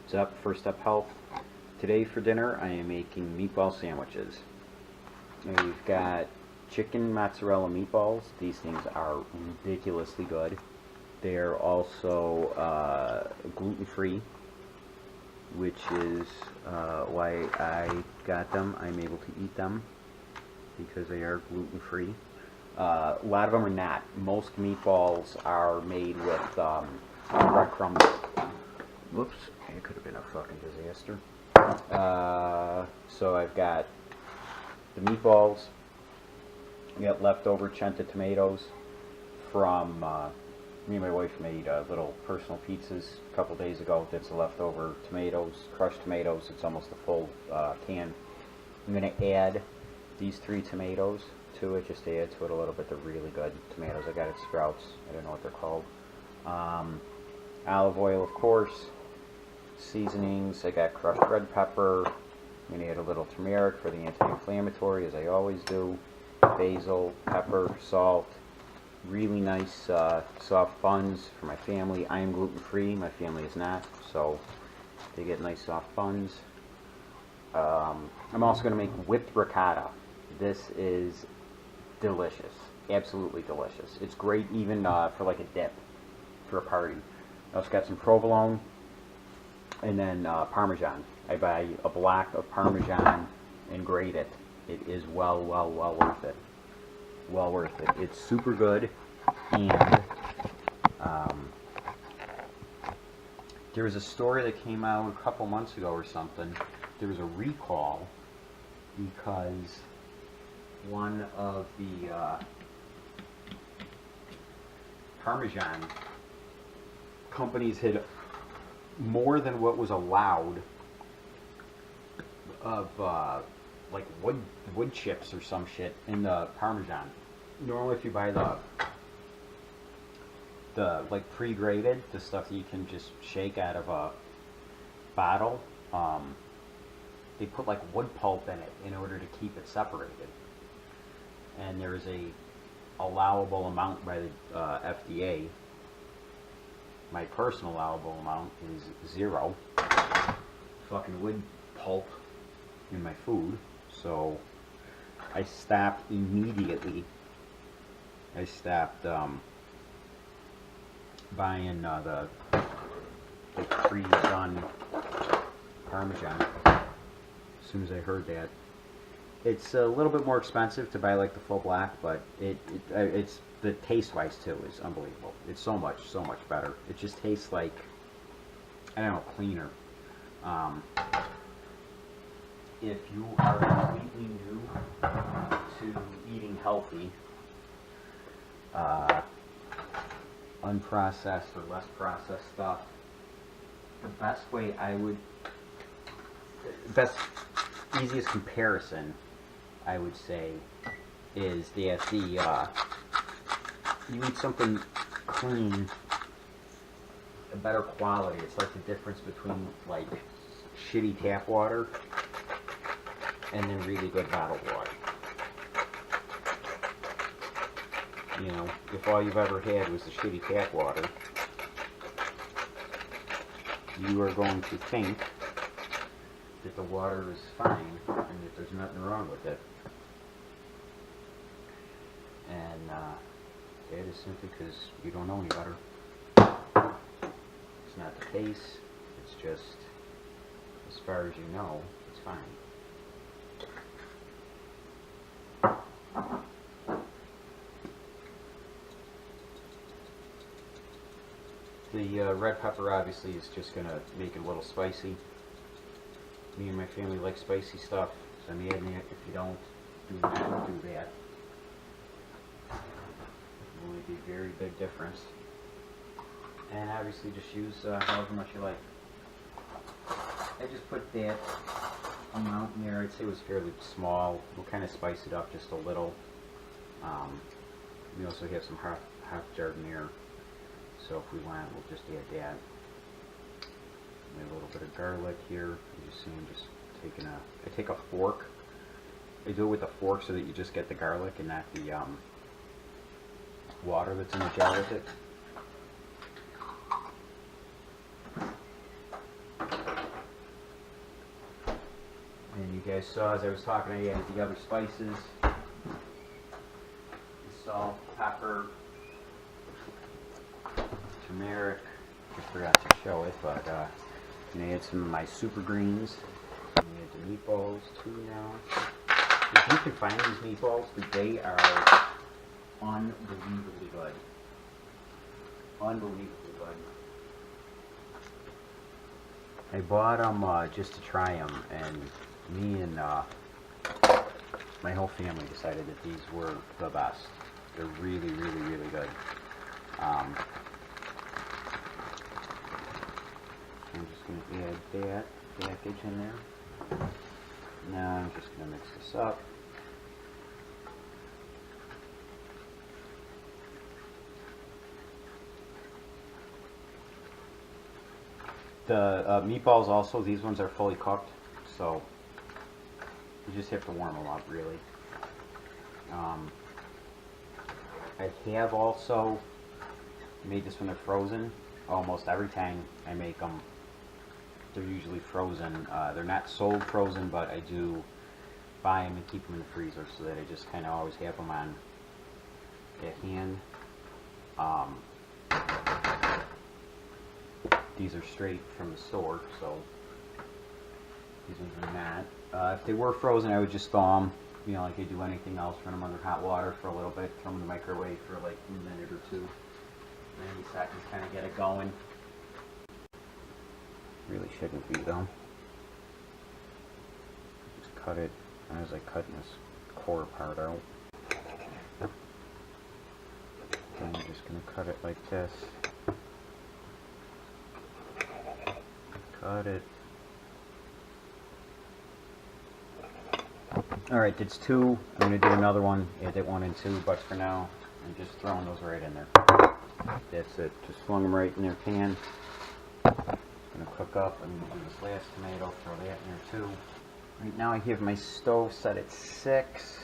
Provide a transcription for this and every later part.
What's up, First Step Health? Today for dinner I am making meatball sandwiches. We've got chicken mozzarella meatballs. These things are ridiculously good. They're also gluten-free, which is why I got them. I'm able to eat them because they are gluten-free. A lot of them are not. Most meatballs are made with breadcrumbs. Whoops, it could have been a fucking disaster. So I've got the meatballs. I got leftover Chenta tomatoes from me and my wife made little personal pizzas a couple days ago. That's leftover tomatoes, crushed tomatoes. It's almost a full can. I'm going to add these 3 tomatoes to it, just to add to it a little bit. They're really good tomatoes. I got it at Sprouts. I don't know what they're called. Olive oil, of course. Seasonings. I got crushed red pepper. I'm going to add a little turmeric for the anti-inflammatory, as I always do. Basil, pepper, salt. Really nice soft buns for my family. I am gluten-free. My family is not, so they get nice soft buns. I'm also going to make whipped ricotta. This is delicious. Absolutely delicious. It's great even for like a dip for a party. I also got some provolone and then Parmesan. I buy a block of Parmesan and grate it. It is well worth it. Well worth it. It's super good. And there was a story that came out a couple months ago or something. There was a recall because one of the Parmesan companies had more than what was allowed of like wood chips or some shit in the Parmesan. Normally if you buy the like pre-grated, the stuff that you can just shake out of a bottle, they put like wood pulp in it in order to keep it separated. And there is a allowable amount by the FDA. My personal allowable amount is 0 fucking wood pulp in my food, so I stopped immediately. I stopped buying the pre-done Parmesan as soon as I heard that. It's a little bit more expensive to buy like the full black, but it's the taste-wise too is unbelievable. It's so much better. It just tastes like, I don't know, cleaner. If you are completely new to eating healthy, unprocessed or less processed stuff, the best way easiest comparison I would say is you eat something clean, a better quality. It's like the difference between like shitty tap water and then really good bottled water. You know, if all you've ever had was the shitty tap water, you are going to think that the water is fine and that there's nothing wrong with it. And that is simply because you don't know any better. It's not the case. It's just, as far as you know, it's fine. The red pepper obviously is just going to make it a little spicy. Me and my family like spicy stuff, so I'm adding it. If you don't, do that. It will make a very big difference. And obviously just use however much you like. I just put that amount in there. I'd say it was fairly small. We'll kind of spice it up just a little. We also have some half jardiniere, so if we want, we'll just add that. And a little bit of garlic here. You just see I'm just taking I take a fork. I do it with a fork so that you just get the garlic and not the water that's in the jar with it. You guys saw as I was talking, I added the other spices, the salt, pepper, turmeric. I forgot to show it, but I'm gonna add some of my super greens. I'm gonna add the meatballs too now. If you can find these meatballs, they are unbelievably good. Unbelievably good. I bought them just to try them, and me and my whole family decided that these were the best. They're really, really, really good. I'm just going to add that package in there. Now I'm just going to mix this up. The meatballs also, these ones are fully cooked, so you just have to warm them up, really. I have also made this when they're frozen. Almost every time I make them, they're usually frozen. They're not sold frozen, but I do buy them and keep them in the freezer so that I just kind of always have them on at hand. These are straight from the store, so these ones are not. If they were frozen, I would just thaw them, you know, like I do anything else. Run them under hot water for a little bit, throw them in the microwave for like a minute or two. 90 seconds, kind of get it going. Really shouldn't be though. Just cut it as I cut this core part out. Then I'm just going to cut it like this. Cut it. Alright, that's two. I'm going to do another one. Add that one and two, but for now, I'm just throwing those right in there. That's it. Just flung them right in their pan. Going to cook up. I'm going to do this last tomato, throw that in there too. Right now I have my stove set at 6.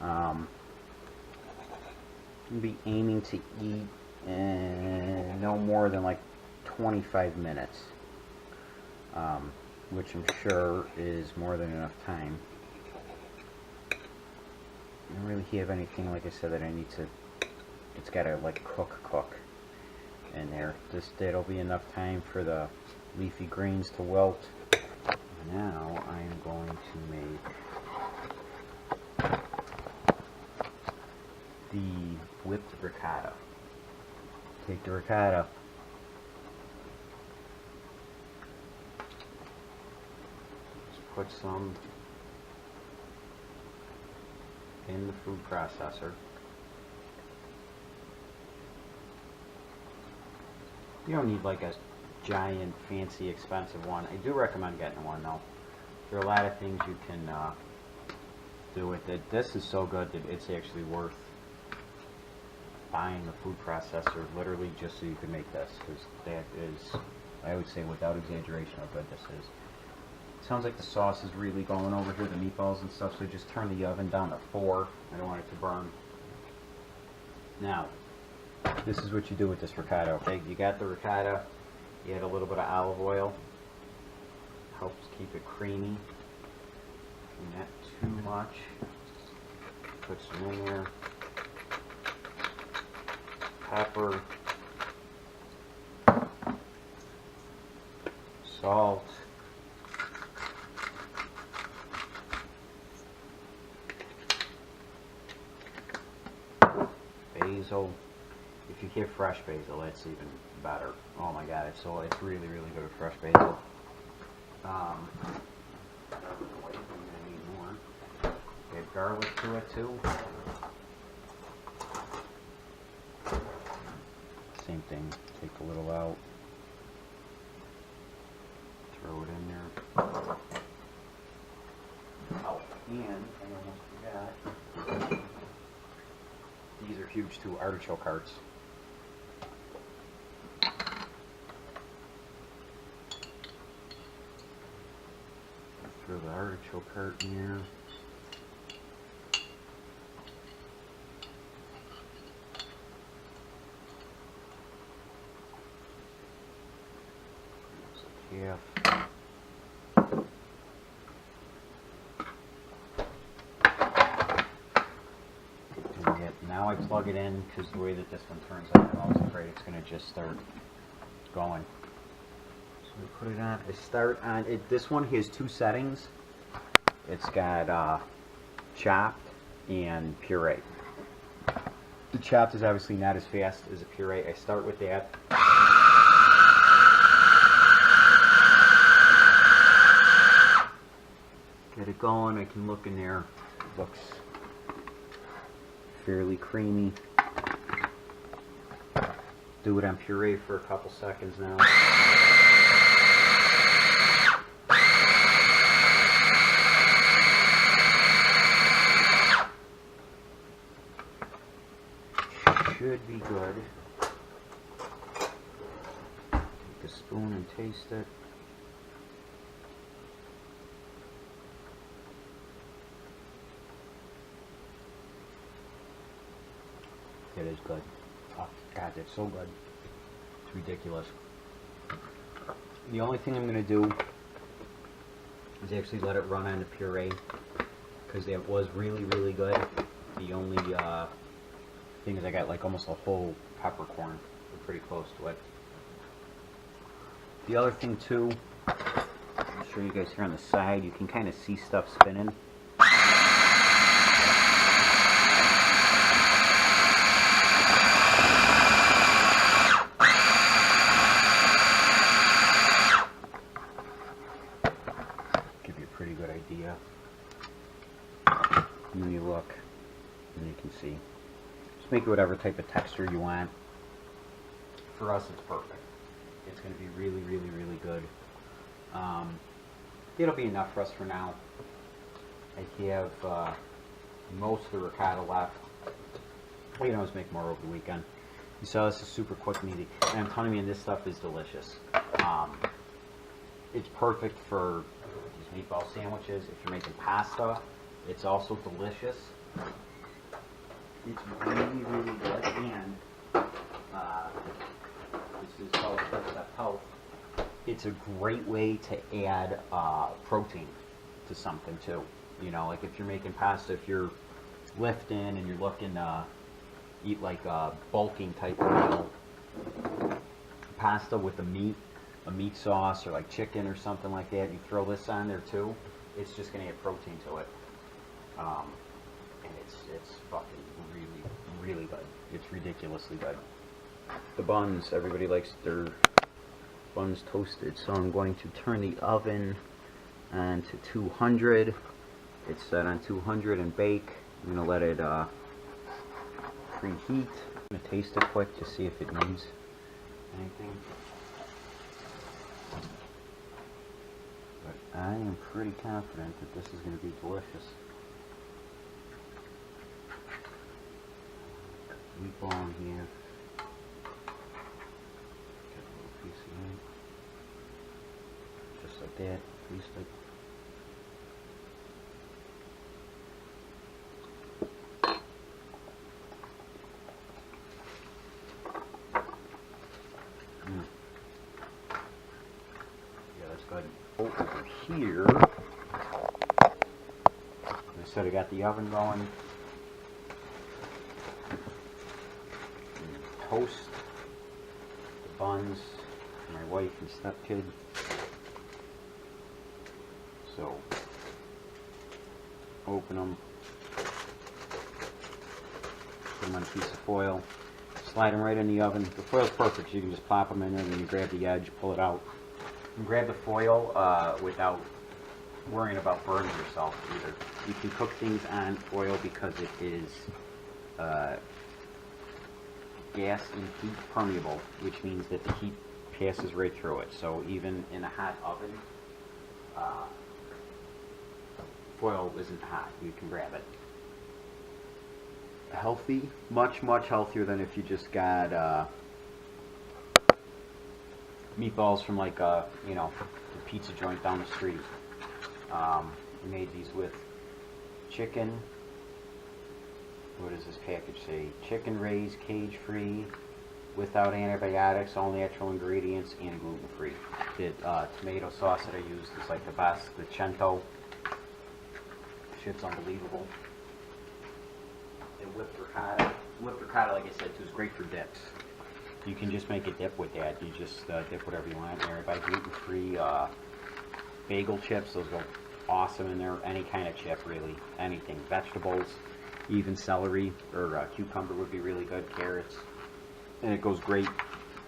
I'm going to be aiming to eat in no more than like 25 minutes, which I'm sure is more than enough time. I don't really have anything, like I said, that I need to, it's got to like cook in there. That'll be enough time for the leafy greens to wilt. Now I am going to make the whipped ricotta. Take the ricotta, put some in the food processor. You don't need like a giant, fancy, expensive one. I do recommend getting one though. There are a lot of things you can do with it. This is so good that it's actually worth buying the food processor literally just so you can make this, because that is, I would say without exaggeration, how good this is. Sounds like the sauce is really going over here, the meatballs and stuff, so just turn the oven down to 4. I don't want it to burn. Now, this is what you do with this ricotta, okay? You got the ricotta, you add a little bit of olive oil, helps keep it creamy, not too much. Put some in there. Pepper, salt, basil. If you get fresh basil, that's even better. Oh my god, it's really, really good with fresh basil. Add garlic to it too. Same thing, take a little out, throw it in there. Oh, and I almost forgot, these are huge too, artichoke hearts. Throw the artichoke heart in here. Half. now I plug it in because the way that this one turns out, I'm always afraid it's going to just start going. So we put it on. I start on it. This one has two settings. It's got chopped and puree. The chopped is obviously not as fast as a puree. I start with that. Get it going. I can look in there. It looks fairly creamy. Do it on puree for a couple seconds now. Should be good. Take a spoon and taste it. It is good. Oh God, it's so good. It's ridiculous. The only thing I'm going to do is actually let it run on the puree because it was really, really good. The only thing is I got like almost a whole peppercorn. We're pretty close to it. The other thing too, I'll show you guys here on the side, you can kind of see stuff spinning. Give you a pretty good idea. And then you look and you can see. Just make it whatever type of texture you want. For us, it's perfect. It's going to be really, really, really good. It'll be enough for us for now. I have most of the ricotta left. We can always make more over the weekend. You saw this is super quick and easy. And I'm telling you, this stuff is delicious. It's perfect for these meatball sandwiches. If you're making pasta, it's also delicious. It's really, really good. And this is called health. It's a great way to add protein to something too. You know, like if you're making pasta, if you're lifting and you're looking to eat like a bulking type of meal, pasta with a meat sauce or like chicken or something like that, you throw this on there too, it's just going to add protein to it. And it's fucking really, really good. It's ridiculously good. The buns, everybody likes their buns toasted, so I'm going to turn the oven on to 200. It's set on 200 and bake. I'm going to let it preheat. I'm going to taste it quick to see if it needs anything. But I am pretty confident that this is going to be delicious. Meatball in here. Get a little piece of meat. Just like that. Taste it. Yeah, that's good. Over here, I said I got the oven going. Toast the buns for my wife and stepkid. So, open them, put them on a piece of foil, slide them right in the oven. The foil's perfect, so you can just plop them in there, and then you grab the edge, pull it out. You can grab the foil without worrying about burning yourself either. You can cook things on foil because it is gas and heat permeable, which means that the heat passes right through it. So even in a hot oven, foil isn't hot. You can grab it. Healthy, much, much healthier than if you just got meatballs from like a, you know, the pizza joint down the street. We made these with chicken. What does this package say? Chicken raised, cage-free, without antibiotics, all natural ingredients, and gluten-free. The tomato sauce that I used is like the best. The Cento. Shit's unbelievable. And whipped ricotta. whipped ricotta, like I said, too, is great for dips. You can just make a dip with that. You just dip whatever you want in there. I buy gluten-free bagel chips. Those go awesome in there. Any kind of chip, really. Anything. Vegetables, even celery or cucumber would be really good. Carrots. And it goes great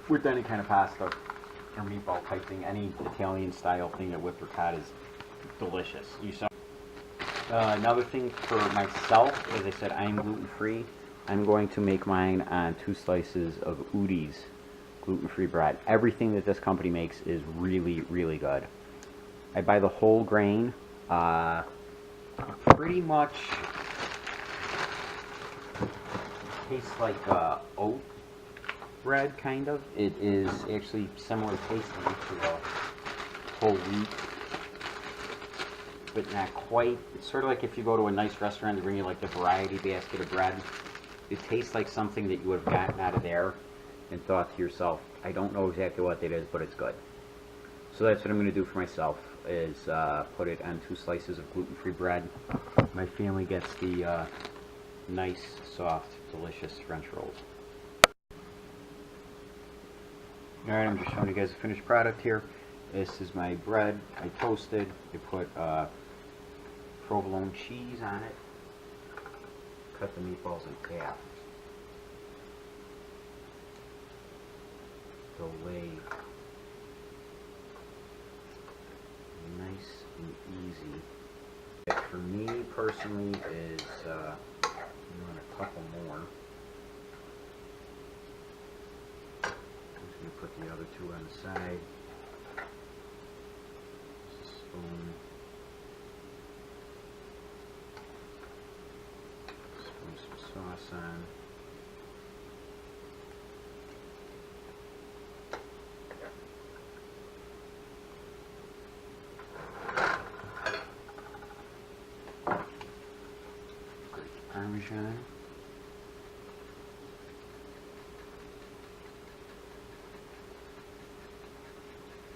with any kind of pasta or meatball type thing. Any Italian style thing that whipped ricotta is delicious. Another thing for myself, as I said, I'm gluten-free. I'm going to make mine on 2 slices of Udi's gluten-free bread. Everything that this company makes is really, really good. I buy the whole grain. Pretty much tastes like oat bread, kind of. It is actually similar tasting to a whole wheat, but not quite. It's sort of like if you go to a nice restaurant, they bring you like the variety basket of bread. It tastes like something that you would have gotten out of there and thought to yourself, I don't know exactly what it is, but it's good. So that's what I'm going to do for myself, is put it on 2 slices of gluten-free bread. My family gets the nice, soft, delicious French rolls. Alright, I'm just showing you guys the finished product here. This is my bread. I toasted. I put provolone cheese on it. Cut the meatballs in half. Delayed. Nice and easy. For me personally is I want a couple more. I'm just going to put the other 2 on the side. Just a spoon. Some sauce on. Parmesan.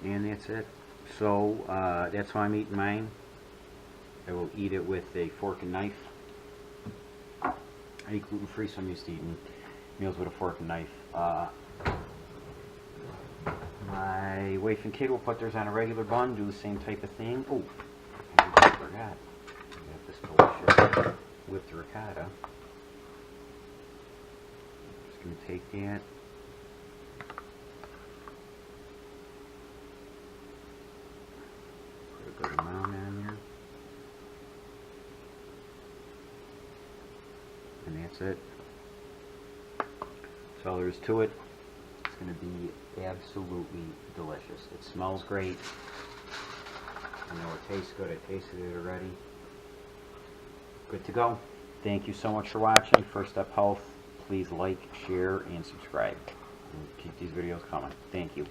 And that's it. So that's how I'm eating mine. I will eat it with a fork and knife. I eat gluten-free, so I'm used to eating meals with a fork and knife. My wife and kid will put theirs on a regular bun, do the same type of thing. Oh, I forgot. I got this delicious whipped ricotta. Just going to take that. Put a good amount on there. And that's it. That's all there is to it. It's going to be absolutely delicious. It smells great. I know it tastes good. I tasted it already. Good to go. Thank you so much for watching. First Step Health. Please like, share, and subscribe. And keep these videos coming. Thank you.